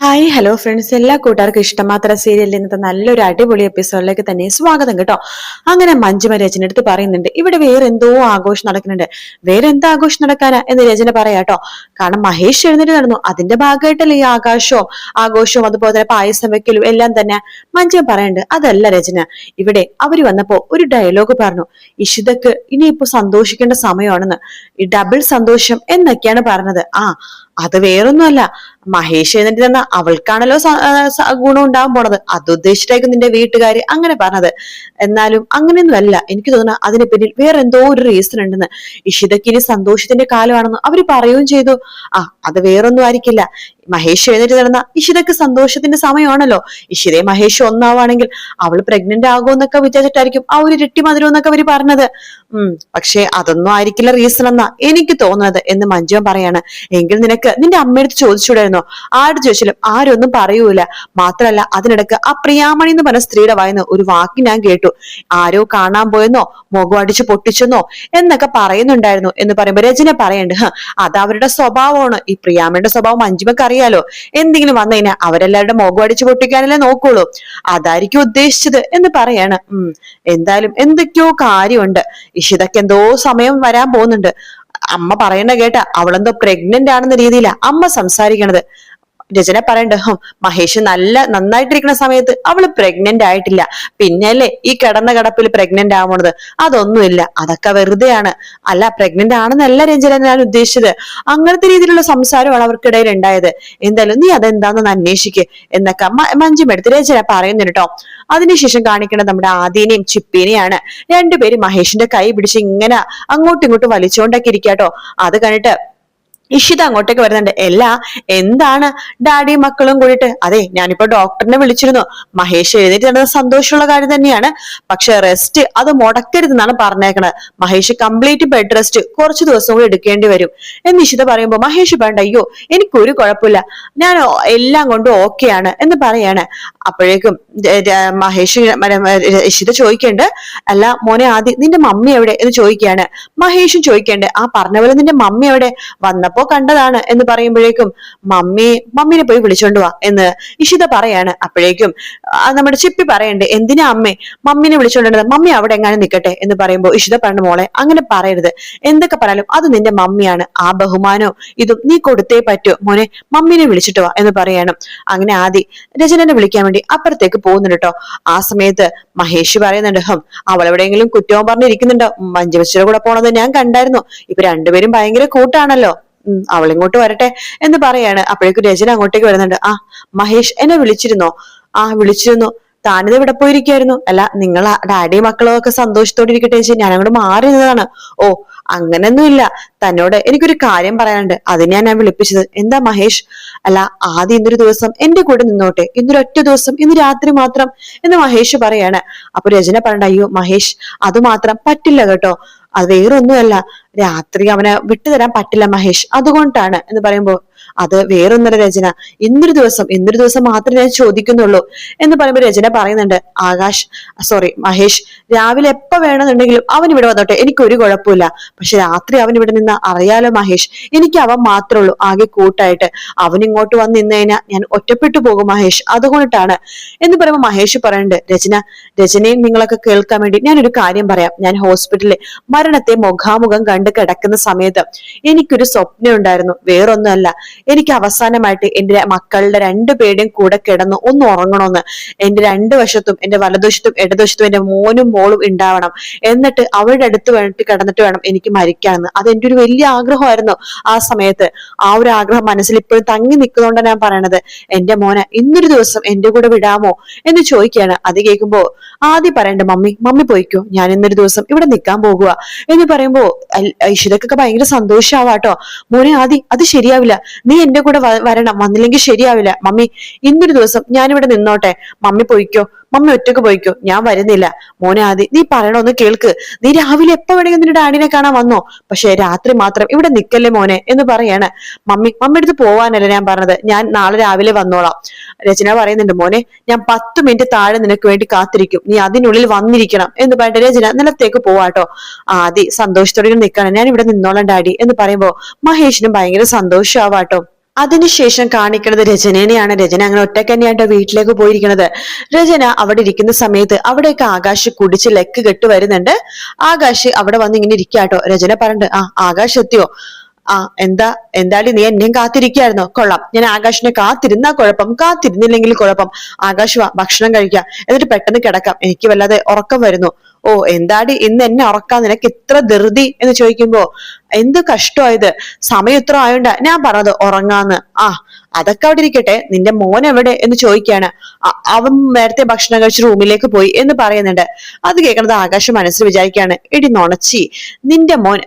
Hi hello friends, എല്ലാ കൂട്ടുകാർക്കും ഇഷ്ടമാത്ര സീരിയലിൽ ഇന്നത്തെ നല്ലൊരു അടിപൊളി എപ്പിസോഡിലേക്ക് തന്നെ സ്വാഗതം കേട്ടോ. അങ്ങനെ മഞ്ജുമ രചന എടുത്ത് പറയുന്നുണ്ട്, ഇവിടെ വേറെ എന്തോ ആഘോഷം നടക്കുന്നുണ്ട്. വേറെ എന്താ ആഘോഷം നടക്കാനാ എന്ന് രചന പറയാട്ടോ. കാരണം മഹേഷ് എഴുന്നേറ്റ് നടന്നു, അതിന്റെ ഭാഗമായിട്ടല്ലേ ഈ ആഘോഷവും അതുപോലെ തന്നെ പായസം വെക്കലും എല്ലാം തന്നെ. മഞ്ജുമ പറയുന്നുണ്ട്, അതല്ല രചന, ഇവിടെ അവര് വന്നപ്പോ ഒരു ഡയലോഗ് പറഞ്ഞു, ഇഷിതക്ക് ഇനിയിപ്പോ സന്തോഷിക്കേണ്ട സമയമാണെന്ന്, ഈ ഡബിൾ സന്തോഷം എന്നൊക്കെയാണ് പറഞ്ഞത്. അത് വേറൊന്നുമല്ല, മഹേഷ് എഴുന്നേറ്റ് തന്ന അവൾക്കാണല്ലോ ഗുണം ഉണ്ടാവാൻ പോണത്, അത് ഉദ്ദേശിച്ചായിരിക്കും നിന്റെ വീട്ടുകാര് അങ്ങനെ പറഞ്ഞത്. എന്നാലും അങ്ങനെയൊന്നും അല്ല, എനിക്ക് തോന്നുന്നു അതിന് പിന്നിൽ വേറെ എന്തോ ഒരു റീസൺ ഉണ്ടെന്ന്. ഇഷിതയ്ക്ക് ഇനി സന്തോഷത്തിന്റെ കാലമാണെന്ന് അവര് പറയുകയും ചെയ്തു. അത് വേറൊന്നും ആയിരിക്കില്ല, മഹേഷ് എഴുന്നേറ്റ് നടന്ന ഇഷിതക്ക് സന്തോഷത്തിന്റെ സമയമാണല്ലോ. ഇഷിതയെ മഹേഷ് ഒന്നാവാണെങ്കിൽ അവൾ പ്രഗ്നന്റ് ആകുമെന്നൊക്കെ വിചാരിച്ചിട്ടായിരിക്കും ആ ഒരു ഇരട്ടി മധുരം എന്നൊക്കെ അവര് പറഞ്ഞത്. പക്ഷെ അതൊന്നും ആയിരിക്കില്ല റീസൺ എന്നാ എനിക്ക് തോന്നുന്നത് എന്ന് മഞ്ജുവൻ പറയാണ്. എങ്കിൽ നിനക്ക് നിന്റെ അമ്മയടുത്ത് ചോദിച്ചുകൂടായിരുന്നോ? ആര് ചോദിച്ചാലും ആരൊന്നും പറയൂല. മാത്രല്ല അതിനിടക്ക് ആ പ്രിയാമണി എന്ന് പറഞ്ഞ സ്ത്രീയുടെ വായിന്ന് ഒരു വാക്ക് ഞാൻ കേട്ടു, ആരോ കാണാൻ പോയെന്നോ മുഖം അടിച്ച് പൊട്ടിച്ചെന്നോ എന്നൊക്കെ പറയുന്നുണ്ടായിരുന്നു എന്ന് പറയുമ്പോ രചന പറയണ്ട്, അത് അവരുടെ സ്വഭാവമാണ്. ഈ പ്രിയാമണിയുടെ സ്വഭാവം മഞ്ജുമക്ക് അറിയാലോ. എന്തെങ്കിലും വന്നു കഴിഞ്ഞാൽ അവരെല്ലാവരുടെ മുഖം അടിച്ച് പൊട്ടിക്കാനല്ലേ നോക്കുള്ളൂ, അതായിരിക്കും ഉദ്ദേശിച്ചത് എന്ന് പറയാണ്. എന്തായാലും എന്തൊക്കെയോ കാര്യമുണ്ട്, ഇഷിതക്ക് എന്തോ സമയം വരാൻ പോകുന്നുണ്ട്. അമ്മ പറയണ കേട്ട അവളെന്തോ പ്രഗ്നന്റ് ആണെന്ന രീതിയിലാ അമ്മ സംസാരിക്കണത്. രചന പറയണ്ട്, മഹേഷ് നന്നായിട്ടിരിക്കുന്ന സമയത്ത് അവള് പ്രഗ്നന്റ് ആയിട്ടില്ല, പിന്നല്ലേ ഈ കിടന്ന കിടപ്പിൽ പ്രഗ്നന്റ് ആവണത്. അതൊന്നുമില്ല, അതൊക്കെ വെറുതെയാണ്. അല്ല, പ്രഗ്നന്റ് ആണെന്നല്ല രഞ്ജന ഞാൻ ഉദ്ദേശിച്ചത്. അങ്ങനത്തെ രീതിയിലുള്ള സംസാരമാണ് അവർക്കിടയിൽ ഉണ്ടായത്. എന്തായാലും നീ അതെന്താണെന്ന് അന്വേഷിക്ക് എന്നൊക്കെ മഞ്ജുമെടുത്ത് രചന പറയുന്നു കേട്ടോ. അതിനുശേഷം കാണിക്കുന്നത് നമ്മുടെ ആദീനെയും ചിപ്പീനെയാണ്. രണ്ടുപേരും മഹേഷിന്റെ കൈ പിടിച്ച് ഇങ്ങനെ അങ്ങോട്ടും ഇങ്ങോട്ടും വലിച്ചുകൊണ്ടൊക്കെ ഇരിക്കാട്ടോ. അത് കണ്ടിട്ട് ഇഷിത അങ്ങോട്ടേക്ക് വരുന്നുണ്ട്. എന്താണ് ഡാഡിയും മക്കളും കൂടിയിട്ട്? അതെ, ഞാനിപ്പോ ഡോക്ടറിനെ വിളിച്ചിരുന്നു, മഹേഷ് എഴുന്നേറ്റ് നടന്നത് സന്തോഷമുള്ള കാര്യം തന്നെയാണ്, പക്ഷെ റെസ്റ്റ് അത് മുടക്കരുതെന്നാണ് പറഞ്ഞേക്കണത്. മഹേഷ് കംപ്ലീറ്റ് ബെഡ് റെസ്റ്റ് കുറച്ചു ദിവസം കൂടി എടുക്കേണ്ടി വരും എന്ന് ഇഷിത പറയുമ്പോ മഹേഷ് വേണ്ട, അയ്യോ എനിക്കൊരു കുഴപ്പമില്ല, ഞാൻ എല്ലാം കൊണ്ടും ഓക്കെയാണ് എന്ന് പറയാണ്. അപ്പോഴേക്കും ഇഷിത ചോദിക്കണ്ട്, അല്ല മോനെ ആദ്യം നിന്റെ മമ്മി എവിടെ എന്ന് ചോദിക്കുകയാണ്. മഹേഷും ചോദിക്കണ്ട്, പറഞ്ഞ പോലെ നിന്റെ മമ്മി എവിടെ? വന്നപ്പോ കണ്ടതാണ് എന്ന് പറയുമ്പോഴേക്കും മമ്മീനെ പോയി വിളിച്ചോണ്ട് വാ എന്ന് ഇഷിത പറയാണ്. അപ്പോഴേക്കും നമ്മുടെ ചിപ്പി പറയണ്ട്, എന്തിനാ അമ്മേ മമ്മീനെ വിളിച്ചോണ്ടത്? മമ്മി അവിടെ എങ്ങാനും നിൽക്കട്ടെ എന്ന് പറയുമ്പോ ഇഷിത പറഞ്ഞു, മോളെ അങ്ങനെ പറയരുത്, എന്തൊക്കെ പറയാലും അത് നിന്റെ മമ്മിയാണ്, ആ ബഹുമാനവും ഇതും നീ കൊടുത്തേ പറ്റൂ, മോനെ മമ്മീനെ വിളിച്ചിട്ട് വാ എന്ന് പറയണം. അങ്ങനെ ആദി രചനനെ വിളിക്കാൻ വേണ്ടി അപ്പുറത്തേക്ക് പോകുന്നുണ്ട് കേട്ടോ. ആ സമയത്ത് മഹേഷ് പറയുന്നുണ്ട്, അവൾ എവിടെയെങ്കിലും കുറ്റവും പറഞ്ഞിരിക്കുന്നുണ്ടോ? മഞ്ജുവച്ചിയുടെ കൂടെ പോണത് ഞാൻ കണ്ടായിരുന്നു, ഇപ്പൊ രണ്ടുപേരും ഭയങ്കര കൂട്ടാണല്ലോ, അവളിങ്ങോട്ട് വരട്ടെ എന്ന് പറയാണ്. അപ്പോഴേക്കും രചന അങ്ങോട്ടേക്ക് വരുന്നുണ്ട്. മഹേഷ് എന്നെ വിളിച്ചിരുന്നോ? വിളിച്ചിരുന്നു, താനിത് ഇവിടെ പോയിരിക്കായിരുന്നു. അല്ല, നിങ്ങൾ ഡാഡിയും മക്കളും ഒക്കെ സന്തോഷത്തോടെ ഇരിക്കട്ടെ ചേച്ചി, ഞാൻ അങ്ങോട്ട് മാറി നിന്നതാണ്. ഓ, അങ്ങനൊന്നുമില്ല, തന്നോട് എനിക്കൊരു കാര്യം പറയാനുണ്ട്, അതിനെയാ ഞാൻ വിളിപ്പിച്ചത്. എന്താ മഹേഷ്? അല്ല, ആദ്യം ഇന്നൊരു ദിവസം എന്റെ കൂടെ നിന്നോട്ടെ, ഇന്നൊരൊറ്റ ദിവസം, ഇന്ന് രാത്രി മാത്രം എന്ന് മഹേഷ് പറയാണ്. അപ്പൊ രചന പറയണ്ട, അയ്യോ മഹേഷ് അത് മാത്രം പറ്റില്ല കേട്ടോ, അത് വേറൊന്നുമല്ല, രാത്രി അവനെ വിട്ടുതരാൻ പറ്റില്ല മഹേഷ്, അതുകൊണ്ടാണ് എന്ന് പറയുമ്പോ അത് വേറൊന്നല്ല രചന, ഇന്നൊരു ദിവസം മാത്രമേ ഞാൻ ചോദിക്കുന്നുള്ളൂ എന്ന് പറയുമ്പോ രചന പറയുന്നുണ്ട്, മഹേഷ് രാവിലെ എപ്പോ വേണമെന്നുണ്ടെങ്കിലും അവൻ ഇവിടെ വന്നോട്ടെ, എനിക്കൊരു കുഴപ്പമില്ല, പക്ഷെ രാത്രി അവൻ ഇവിടെ നിന്ന് അറിയാലോ മഹേഷ്, എനിക്ക് അവൻ മാത്രമേ ഉള്ളൂ ആകെ കൂട്ടായിട്ട്, അവൻ ഇങ്ങോട്ട് വന്ന് നിന്ന് കഴിഞ്ഞാൽ ഞാൻ ഒറ്റപ്പെട്ടു പോകും മഹേഷ്, അതുകൊണ്ടിട്ടാണ് എന്ന് പറയുമ്പോ മഹേഷ് പറയുന്നുണ്ട്, രചനയും നിങ്ങളൊക്കെ കേൾക്കാൻ വേണ്ടി ഞാനൊരു കാര്യം പറയാം. ഞാൻ ഹോസ്പിറ്റലിൽ മരണത്തെ മുഖാമുഖം കണ്ട് കിടക്കുന്ന സമയത്ത് എനിക്കൊരു സ്വപ്നം ഉണ്ടായിരുന്നു, വേറൊന്നുമല്ല, എനിക്ക് അവസാനമായിട്ട് എന്റെ മക്കളുടെ രണ്ടുപേരുടെയും കൂടെ കിടന്ന് ഒന്ന് ഉറങ്ങണമെന്ന്. എന്റെ രണ്ടു വശത്തും, എന്റെ വലതുവശത്തും ഇടതുവശത്തും എന്റെ മോനും മോളും ഉണ്ടാവണം, എന്നിട്ട് അവരുടെ അടുത്ത് വേണ്ടിട്ട് കിടന്നിട്ട് വേണം എനിക്ക് മരിക്കാമെന്ന്. അതെന്റെ ഒരു വലിയ ആഗ്രഹമായിരുന്നു ആ സമയത്ത്. ആ ഒരു ആഗ്രഹം മനസ്സിൽ ഇപ്പോഴും തങ്ങി നിൽക്കുന്നതുകൊണ്ടാണ് ഞാൻ പറയണത്. എന്റെ മോനെ ഇന്നൊരു ദിവസം എന്റെ കൂടെ വിടാമോ എന്ന് ചോദിക്കുകയാണ്. അത് കേൾക്കുമ്പോ ആദ്യം പറയണ്ട, മമ്മി പോയിക്കോ, ഞാൻ ഇന്നൊരു ദിവസം ഇവിടെ നിൽക്കാൻ പോകുക എന്ന് പറയുമ്പോ ഇഷിതക്കൊക്കെ ഭയങ്കര സന്തോഷാവാട്ടോ. മോനെ ആദി, അത് ശരിയാവില്ല, നീ എന്റെ കൂടെ വരണം, വന്നില്ലെങ്കിൽ ശരിയാവില്ല, മമ്മി ഇന്നൊരു ദിവസം ഞാനിവിടെ നിന്നോട്ടെ, മമ്മി പോയിക്കോ, മമ്മി ഒറ്റക്ക് പോയിക്കോ, ഞാൻ വരുന്നില്ല. മോനെ ആദി, നീ പറയണൊന്ന് കേൾക്ക്, നീ രാവിലെ എപ്പോ വേണമെങ്കിൽ നിന്റെ ഡാഡിനെ കാണാൻ വന്നോ, പക്ഷെ രാത്രി മാത്രം ഇവിടെ നിക്കല്ലേ മോനെ എന്ന് പറയാണ്. മമ്മി അടുത്ത് പോവാനല്ല ഞാൻ പറഞ്ഞത്, ഞാൻ നാളെ രാവിലെ വന്നോളാം. രചന പറയുന്നുണ്ട്, മോനെ ഞാൻ 10 മിനിറ്റ് താഴെ നിനക്ക് വേണ്ടി കാത്തിരിക്കും, നീ അതിനുള്ളിൽ വന്നിരിക്കണം എന്ന് പറഞ്ഞിട്ട് രചന നിലത്തേക്ക് പോവാട്ടോ. ആദി സന്തോഷത്തോടെ നിൽക്കണം, ഞാൻ ഇവിടെ നിന്നോളാം ഡാഡി എന്ന് പറയുമ്പോ മഹേഷിനും ഭയങ്കര സന്തോഷമാവാട്ടോ. അതിനുശേഷം കാണിക്കുന്നത് രചനേനെയാണ്. രചന അങ്ങനെ ഒറ്റയ്ക്ക് തന്നെയായിട്ട് വീട്ടിലേക്ക് പോയിരിക്കുന്നത്. രചന അവിടെ ഇരിക്കുന്ന സമയത്ത് അവിടെയൊക്കെ ആകാശ് കുടിച്ച് ലെക്ക് കെട്ട് വരുന്നുണ്ട്. ആകാശ് അവിടെ വന്ന് ഇങ്ങനെ ഇരിക്കാട്ടോ. രചന പറഞ്ഞിട്ട് ആകാശ് എത്തിയോ? എന്താടി നീ എന്നെയും കാത്തിരിക്കായിരുന്നോ? കൊള്ളാം, ഞാൻ ആകാശിനെ കാത്തിരുന്നാ കുഴപ്പം, കാത്തിരുന്നില്ലെങ്കിൽ കുഴപ്പം. ആകാശ് വാ, ഭക്ഷണം കഴിക്കാം, എന്നിട്ട് പെട്ടെന്ന് കിടക്കാം, എനിക്ക് വല്ലാതെ ഉറക്കം വരുന്നു. ഓ, എന്താടി ഇന്ന് എന്നെ ഉറക്കാൻ നിനക്ക് ഇത്ര ധൃതി എന്ന് ചോദിക്കുമ്പോ, എന്ത് കഷ്ടമായത്, സമയം ഇത്ര ആയോണ്ടാ ഞാൻ പറഞ്ഞത് ഉറങ്ങാന്ന്. അതൊക്കെ അവിടെ ഇരിക്കട്ടെ, നിന്റെ മോൻ എവിടെ എന്ന് ചോദിക്കാണ്. അവൻ നേരത്തെ ഭക്ഷണം കഴിച്ച് റൂമിലേക്ക് പോയി എന്ന് പറയുന്നുണ്ട്. അത് കേൾക്കുന്നത് ആകാശം മനസ്സിൽ വിചാരിക്കാണ്, എടി നൊണച്ചി, നിന്റെ മോൻ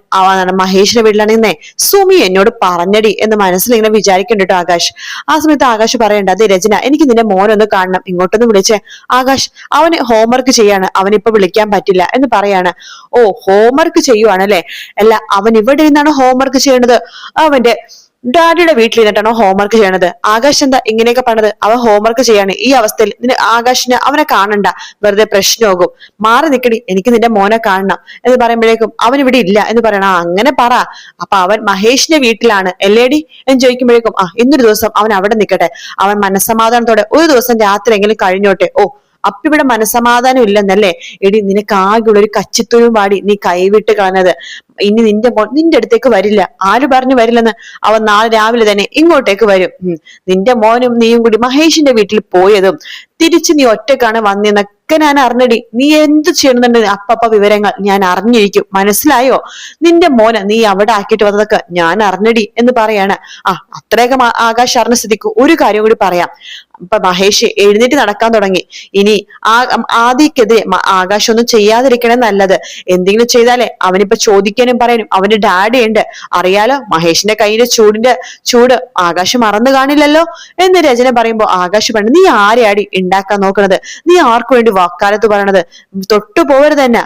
മഹേഷിന്റെ വീട്ടിലാണെന്നേ സുമി എന്നോട് പറഞ്ഞടി എന്ന് മനസ്സിൽ ഇങ്ങനെ വിചാരിക്കണ്ടോ ആകാശ്. ആ സമയത്ത് ആകാശ് പറയണ്ട, അതെ രചന, എനിക്ക് നിന്റെ മോനൊന്ന് കാണണം, ഇങ്ങോട്ടൊന്ന് വിളിച്ചേ. ആകാശ്, അവന് ഹോംവർക്ക് ചെയ്യാണ്, അവനിപ്പൊ വിളിക്കാൻ പറ്റില്ല എന്ന് പറയാണ്. ഓ, ഹോംവർക്ക് ചെയ്യുവാണല്ലേ? അല്ല, അവൻ ഇവിടെ ഇരുന്നാണ് ഹോംവർക്ക് ചെയ്യണത്? അവന്റെ ഡാഡിയുടെ വീട്ടിൽ ഇരുന്നിട്ടാണോ ഹോംവർക്ക് ചെയ്യണത്? ആകാശ് എന്താ ഇങ്ങനെയൊക്കെ പറഞ്ഞത്? അവൻ ഹോംവർക്ക് ചെയ്യാണ്. ഈ അവസ്ഥയിൽ ആകാശിന് അവനെ കാണണ്ട, വെറുതെ പ്രശ്നമാകും. മാറി നിക്കടി, എനിക്ക് നിന്റെ മോനെ കാണണം എന്ന് പറയുമ്പോഴേക്കും അവൻ ഇവിടെ ഇല്ല എന്ന് പറയണം. അങ്ങനെ പറ, അപ്പൊ അവൻ മഹേഷിന്റെ വീട്ടിലാണ് എല്ലേടി എന്ന് ചോദിക്കുമ്പോഴേക്കും ഇന്നൊരു ദിവസം അവൻ അവിടെ നിൽക്കട്ടെ, അവൻ മനസ്സമാധാനത്തോടെ ഒരു ദിവസം രാത്രി എങ്കിലും കഴിഞ്ഞോട്ടെ. ഓ, അപ്പൊ ഇവിടെ മനസമാധാനം ഇല്ലെന്നല്ലേ? എടി, നിനക്ക് ആകെയുള്ള ഒരു കച്ചിത്തുരും പാടി നീ കൈവിട്ട് കളഞ്ഞത്. ഇനി നിന്റെ അടുത്തേക്ക് വരില്ല. ആര് പറഞ്ഞു വരില്ലെന്ന്? അവൻ നാളെ രാവിലെ തന്നെ ഇങ്ങോട്ടേക്ക് വരും. നിന്റെ മോനും നീയും കൂടി മഹേഷിന്റെ വീട്ടിൽ പോയതും തിരിച്ച് നീ ഒറ്റക്കാണ് വന്നതെന്നൊക്കെ ഞാൻ അറിഞ്ഞടി. നീ എന്ത് ചെയ്യുന്നുണ്ട് അപ്പപ്പ വിവരങ്ങൾ ഞാൻ അറിഞ്ഞിരിക്കും, മനസ്സിലായോ? നിന്റെ മോനെ നീ അവിടെ ആക്കിയിട്ട് വന്നതൊക്കെ ഞാൻ അറിഞ്ഞടി എന്ന് പറയാണ്. അത്രയൊക്കെ ആകാശ് അറിഞ്ഞ സ്ഥിതിക്ക് ഒരു കാര്യം കൂടി പറയാം. ഇപ്പൊ മഹേഷ് എഴുന്നേറ്റ് നടക്കാൻ തുടങ്ങി. ഇനി ആദിക്കെതിരെ ആകാശ് ഒന്നും ചെയ്യാതിരിക്കണേ നല്ലത്. എന്തെങ്കിലും ചെയ്താലേ അവനിപ്പോ ചോദിക്കാനും പറയാനും അവന്റെ ഡാഡി ഉണ്ട്, അറിയാലോ. മഹേഷിന്റെ കയ്യിലെ ചൂട് ആകാശ് മറന്നു കാണില്ലല്ലോ എന്ന് രചന പറയുമ്പോ ആകാശ് പറഞ്ഞു, നീ ആരെയാടി ഉണ്ടാക്കാൻ നോക്കണത്? നീ ആർക്കു വേണ്ടി വാക്കാലത്ത് പറയണത്? തൊട്ടു പോവരുത് തന്നെ,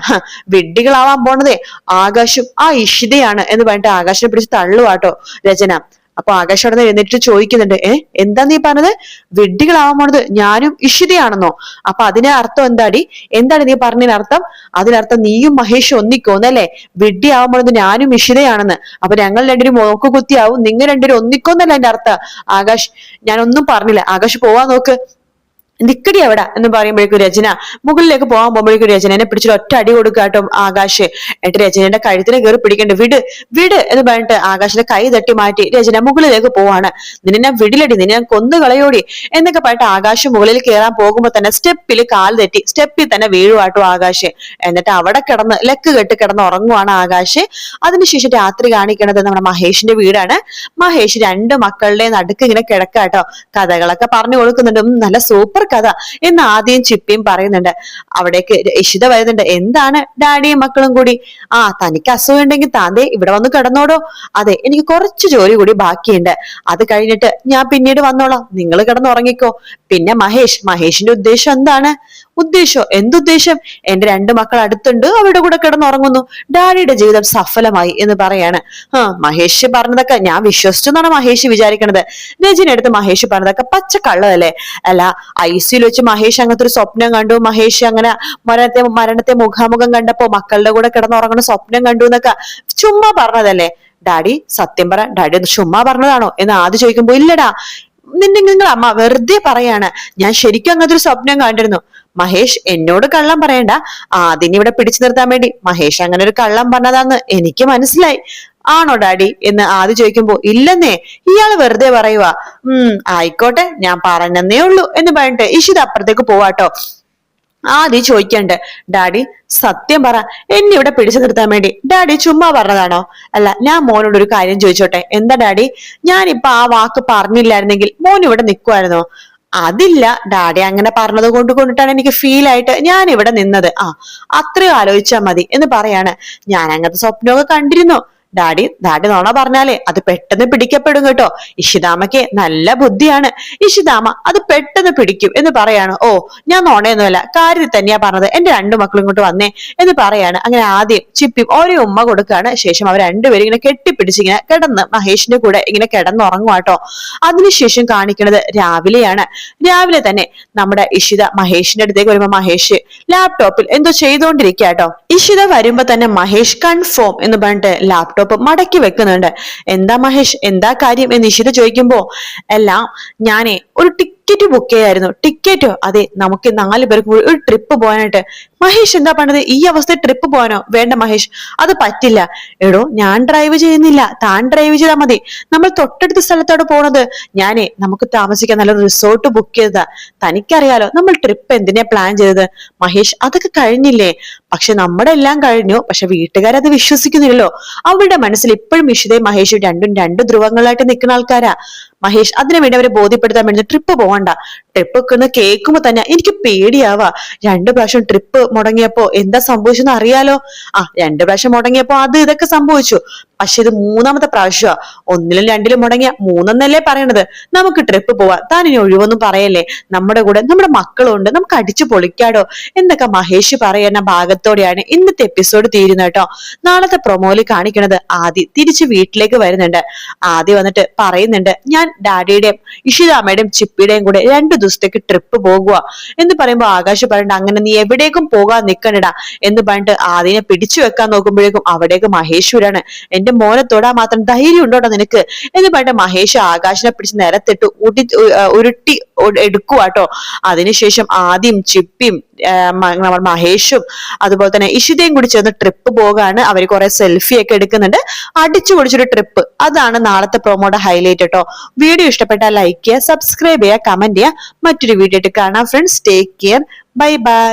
വിഡ്ഢികളാവാൻ പോണതേ ആകാശും ആ ഇഷിതയാണ് എന്ന് പറഞ്ഞിട്ട് ആകാശിനെ പിടിച്ച് തള്ളുവാട്ടോ രചന. അപ്പൊ ആകാശ് അവിടെ എഴുന്നേറ്റ് ചോദിക്കുന്നുണ്ട്, എന്താ നീ പറഞ്ഞത്? വിഡ്ഢികളാവാൻ പോണത് ഞാനും ഇഷിതയാണെന്നോ? അപ്പൊ അതിന് അർത്ഥം എന്താടി? എന്താണ് നീ പറഞ്ഞതിനർത്ഥം? അതിനർത്ഥം നീയും മഹേഷും ഒന്നിക്കോന്നല്ലേ? വിഡ്ഢി ആവാൻ പോണത് ഞാനും ഇഷിതയാണെന്ന്. അപ്പൊ ഞങ്ങൾ രണ്ടുപേരും മോക്കുകുത്തിയാവും, നിങ്ങൾ രണ്ടുപേരും ഒന്നിക്കോന്നല്ല എന്റെ അർത്ഥം. ആകാശ്, ഞാൻ ഒന്നും പറഞ്ഞില്ല. ആകാശ് പോവാൻ നോക്ക്, നിക്കടി എവിടെ എന്ന് പറയുമ്പോഴേക്കും രചന മുകളിലേക്ക് പോകാൻ പോകുമ്പോഴേക്കും രചന എന്നെ പിടിച്ചിട്ട് ഒറ്റ അടി കൊടുക്കാട്ടോ ആകാശ്. എന്നിട്ട് രചനയുടെ കഴുത്തിനെ കയറി പിടിക്കണ്ട, വിട് വിട് എന്ന് പറഞ്ഞിട്ട് ആകാശിന്റെ കൈ തട്ടി മാറ്റി രചന മുകളിലേക്ക് പോവാണ്. നിന്നെ ഞാൻ വിടിലടി, നിന്നെ ഞാൻ കൊന്നു കളയോടി എന്നൊക്കെ പറഞ്ഞിട്ട് ആകാശ് മുകളിൽ കയറാൻ പോകുമ്പോ തന്നെ സ്റ്റെപ്പിൽ കാൽ തെറ്റി സ്റ്റെപ്പിൽ തന്നെ വീഴുവാട്ടോ ആകാശ്. എന്നിട്ട് അവിടെ കിടന്ന് ലെക്ക് കെട്ടി കിടന്ന് ഉറങ്ങുവാണ് ആകാശ്. അതിനുശേഷം രാത്രി കാണിക്കണത് നമ്മുടെ മഹേഷിന്റെ വീടാണ്. മഹേഷ് രണ്ട് മക്കളുടെ നടുക്ക് ഇങ്ങനെ കിടക്കാട്ടോ. കഥകളൊക്കെ പറഞ്ഞു കൊടുക്കുന്നുണ്ട്. നല്ല സൂപ്പർ കഥ എന്ന് ആദ്യം ചിപ്പിയും പറയുന്നുണ്ട്. അവിടേക്ക് ഇഷിത വരുന്നുണ്ട്. എന്താണ് ഡാഡിയും മക്കളും കൂടി? തനിക്ക് അസുഖം ഉണ്ടെങ്കിൽ താന്തേ ഇവിടെ വന്ന് കിടന്നോടോ. അതെ, എനിക്ക് കുറച്ച് ജോലി കൂടി ബാക്കിയുണ്ട്, അത് കഴിഞ്ഞിട്ട് ഞാൻ പിന്നീട് വന്നോളാം, നിങ്ങൾ കിടന്നുറങ്ങിക്കോ. പിന്നെ മഹേഷിന്റെ ഉദ്ദേശം എന്താണ്? ഉദ്ദേശം എന്തുദ്ദേശം? എന്റെ രണ്ട് മക്കൾ അടുത്തുണ്ട്, അവരുടെ കൂടെ കിടന്നുറങ്ങുന്നു, ഡാഡിയുടെ ജീവിതം സഫലമായി എന്ന് പറയാണ്. മഹേഷ് പറഞ്ഞതൊക്കെ ഞാൻ വിശ്വസിച്ചു എന്നാണ് മഹേഷ് വിചാരിക്കണത്. രജനിയെടുത്ത് മഹേഷ് പറഞ്ഞതൊക്കെ പച്ചക്കള്ളതല്ലേ? അല്ല, ഐസിയിൽ വെച്ച് മഹേഷ് അങ്ങനത്തെ ഒരു സ്വപ്നം കണ്ടു, മഹേഷ് അങ്ങനെ മരണത്തെ മുഖാമുഖം കണ്ടപ്പോ മക്കളുടെ കൂടെ കിടന്നുറങ്ങുന്ന സ്വപ്നം കണ്ടു എന്നൊക്കെ ചുമ്മാ പറഞ്ഞതല്ലേ? ഡാഡി സത്യം പറ, ഡാഡി ഒന്ന് ചുമ്മാ പറഞ്ഞതാണോ എന്ന് ആദ്യം ചോദിക്കുമ്പോ, ഇല്ലടാ നിങ്ങൾ അമ്മ വെറുതെ പറയാണ്, ഞാൻ ശരിക്കും അങ്ങനത്തെ ഒരു സ്വപ്നം കണ്ടിരുന്നു. മഹേഷ് എന്നോട് കള്ളം പറയണ്ട, അതിനിവിടെ പിടിച്ചു നിർത്താൻ വേണ്ടി മഹേഷ് അങ്ങനെ ഒരു കള്ളം പറഞ്ഞതാന്ന് എനിക്ക് മനസ്സിലായി. ആണോ ഡാഡി എന്ന് ആദ്യം ചോദിക്കുമ്പോ, ഇല്ലെന്നേ, ഇയാള് വെറുതെ പറയുവാ. ആയിക്കോട്ടെ, ഞാൻ പറഞ്ഞെന്നേ ഉള്ളൂ എന്ന് പറഞ്ഞിട്ട് ഇഷിത അപ്പുറത്തേക്ക് പോവാട്ടോ. ആദ്യം ചോദിക്കണ്ട്, ഡാഡി സത്യം പറ, എന്നെ ഇവിടെ പിടിച്ചു നിർത്താൻ വേണ്ടി ഡാഡി ചുമ്മാ പറഞ്ഞതാണോ? അല്ല, ഞാൻ മോനോട് ഒരു കാര്യം ചോദിച്ചോട്ടെ? എന്താ ഡാഡി? ഞാനിപ്പൊ ആ വാക്ക് പറഞ്ഞില്ലായിരുന്നെങ്കിൽ മോൻ ഇവിടെ നിൽക്കുമായിരുന്നോ? അതില്ല, ഡാഡി അങ്ങനെ പറഞ്ഞത് കൊണ്ടിട്ടാണ് എനിക്ക് ഫീൽ ആയിട്ട് ഞാൻ ഇവിടെ നിന്നത്. അത്രയും ആലോചിച്ചാൽ മതി എന്ന് പറയാണ്. ഞാൻ അങ്ങനത്തെ സ്വപ്നമൊക്കെ കണ്ടിരുന്നു ഡാഡി നോണ പറഞ്ഞാലേ അത് പെട്ടെന്ന് പിടിക്കപ്പെടും കേട്ടോ. ഇഷിതാമയ്ക്ക് നല്ല ബുദ്ധിയാണ്, ഇഷിതാമ അത് പെട്ടെന്ന് പിടിക്കും എന്ന് പറയാണ്. ഓ, ഞാൻ നോണയൊന്നുമല്ല, കാര്യത്തിൽ തന്നെയാ പറഞ്ഞത്, എന്റെ രണ്ടു മക്കളും ഇങ്ങോട്ട് വന്നേ എന്ന് പറയാണ്. അങ്ങനെ ആദ്യം ചിപ്പിയും ഓരോ ഉമ്മ കൊടുക്കാണ്. ശേഷം അവർ രണ്ടുപേരും ഇങ്ങനെ കെട്ടിപ്പിടിച്ചിങ്ങനെ കിടന്ന് മഹേഷിന്റെ കൂടെ ഇങ്ങനെ കിടന്നുറങ്ങുവാട്ടോ. അതിനുശേഷം കാണിക്കുന്നത് രാവിലെയാണ്. രാവിലെ തന്നെ നമ്മുടെ ഇഷിത മഹേഷിന്റെ അടുത്തേക്ക് വരുമ്പോ മഹേഷ് ലാപ്ടോപ്പിൽ എന്തോ ചെയ്തുകൊണ്ടിരിക്കാട്ടോ. ഇഷിത വരുമ്പോ തന്നെ മഹേഷ് കൺഫേം എന്ന് പറഞ്ഞിട്ട് ലാപ്ടോപ്പ് ലാപ്ടോപ്പ് മടക്കി വെക്കുന്നുണ്ട്. എന്താ മഹേഷ്, എന്താ കാര്യം എന്ന് ഇഷിത ചോദിക്കുമ്പോ, എല്ലാം ഞാനേ ഒരു ടിക്കറ്റ് ബുക്ക് ചെയ്യായിരുന്നു. ടിക്കറ്റോ? അതെ, നമുക്ക് 4 പേർക്ക് കൂടി ഒരു ട്രിപ്പ് പോകാനായിട്ട്. മഹേഷ് എന്താ പറഞ്ഞത്? ഈ അവസ്ഥ ട്രിപ്പ് പോകാനോ? വേണ്ട മഹേഷ്, അത് പറ്റില്ല. എടോ, ഞാൻ ഡ്രൈവ് ചെയ്യുന്നില്ല, താൻ ഡ്രൈവ് ചെയ്താൽ മതി. നമ്മൾ തൊട്ടടുത്ത സ്ഥലത്തോടെ പോണത്. ഞാനേ നമുക്ക് താമസിക്കാൻ നല്ലൊരു റിസോർട്ട് ബുക്ക് ചെയ്തതാ. തനിക്കറിയാലോ നമ്മൾ ട്രിപ്പ് എന്തിനാ പ്ലാൻ ചെയ്തത്. മഹേഷ്, അതൊക്കെ കഴിഞ്ഞില്ലേ? പക്ഷെ നമ്മുടെ എല്ലാം കഴിഞ്ഞു. പക്ഷെ വീട്ടുകാരത് വിശ്വസിക്കുന്നില്ലല്ലോ. അവരുടെ മനസ്സിൽ ഇപ്പോഴും ഇഷിതയും മഹേഷും രണ്ടും രണ്ട് ധ്രുവങ്ങളായിട്ട് നിൽക്കുന്ന ആൾക്കാരാ. മഹേഷ്, അതിനു വേണ്ടി അവരെ ബോധ്യപ്പെടുത്താൻ വേണ്ടി ട്രിപ്പ് പോകണ്ട. ട്രിപ്പ് ഒക്കെ ഒന്ന് കേൾക്കുമ്പോ തന്നെ എനിക്ക് പേടിയാവാ. 2 പ്രാവശ്യം ട്രിപ്പ് മുടങ്ങിയപ്പോ എന്താ സംഭവിച്ചെന്ന് അറിയാലോ. 2 പ്രാവശ്യം മുടങ്ങിയപ്പോ അത് ഇതൊക്കെ സംഭവിച്ചു. പക്ഷെ ഇത് 3ാമത്തെ പ്രാവശ്യമാ. 1ലും 2ലും മുടങ്ങിയ 3എന്നല്ലേ പറയണത്. നമുക്ക് ട്രിപ്പ് പോവാം. താൻ ഇനി ഒഴിവൊന്നും പറയല്ലേ. നമ്മുടെ കൂടെ നമ്മുടെ മക്കളും ഉണ്ട്, നമുക്ക് അടിച്ചു പൊളിക്കാടോ എന്നൊക്കെ മഹേഷ് പറയുന്ന ഭാഗത്തോടെയാണ് ഇന്നത്തെ എപ്പിസോഡ് തീരുന്നത് കേട്ടോ. നാളത്തെ പ്രൊമോയിൽ കാണിക്കണത് ആദി തിരിച്ച് വീട്ടിലേക്ക് വരുന്നുണ്ട്. ആദി വന്നിട്ട് പറയുന്നുണ്ട്, ഞാൻ ഡാഡിയുടെയും ഇഷിതാമ്മയുടെയും ചിപ്പിയുടെയും കൂടെ 2 ദിവസത്തേക്ക് ട്രിപ്പ് പോകുക എന്ന് പറയുമ്പോ ആകാശ് പറയണ്ട, അങ്ങനെ നീ എവിടേക്കും പോകാൻ നിക്കണ്ടടാ എന്ന് പറഞ്ഞിട്ട് ആദിനെ പിടിച്ചു വെക്കാൻ നോക്കുമ്പോഴേക്കും അവിടേക്ക് മഹേഷ് വരാണ്. എന്റെ മോനെ തൊടാൻ മാത്രം ധൈര്യം ഉണ്ടോടാ നിനക്ക് എന്ന് പറഞ്ഞിട്ട് മഹേഷ് ആകാശിനെ പിടിച്ച് നിലത്തിട്ട് ഉരുട്ടി എടുക്കുവാട്ടോ. അതിനുശേഷം ആദ്യം ചിപ്പിയും മഹേഷും അതുപോലെ തന്നെ ഇഷിതയും കൂടി ചേർന്ന് ട്രിപ്പ് പോകാണ്. അവർ കുറെ സെൽഫി ഒക്കെ എടുക്കുന്നുണ്ട്. അടിച്ചു പൊളിച്ചൊരു ട്രിപ്പ്. അതാണ് നാളത്തെ പ്രൊമോയുടെ ഹൈലൈറ്റ് കേട്ടോ. വീഡിയോ ഇഷ്ടപ്പെട്ടാൽ ലൈക്ക് ചെയ്യുക, സബ്സ്ക്രൈബ് ചെയ്യുക, കമന്റ് ചെയ്യുക. മറ്റൊരു വീഡിയോ ആയിട്ട് കാണാം friends. Take care, bye bye.